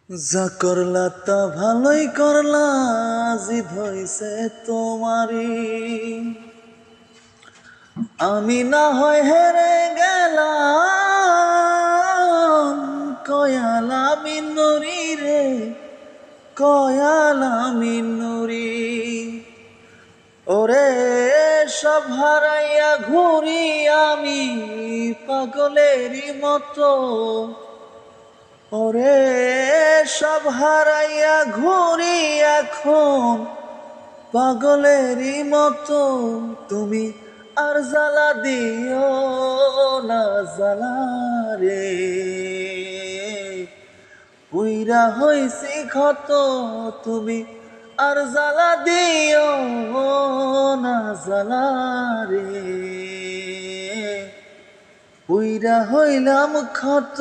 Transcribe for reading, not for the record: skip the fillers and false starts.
যা করলা তা ভালোই করলা, জিদ হইছে তোমারি। আমি না হয় হেরে গেলাম, কয়ালা মিনুরি রে, কয়ালা মিনুরি। ওরে সব হারাইয়া ঘুরি আমি পাগলেরই মতো, ওরে সব হারাইয়া ঘুরি এখন পাগলেরই মতো। তুমি আর জ্বালা দিও না জ্বালা রে, পুইরা হইছি ক্ষত। তুমি আর জ্বালা দিও না জ্বালা রে, পুইরা হইলাম ক্ষত।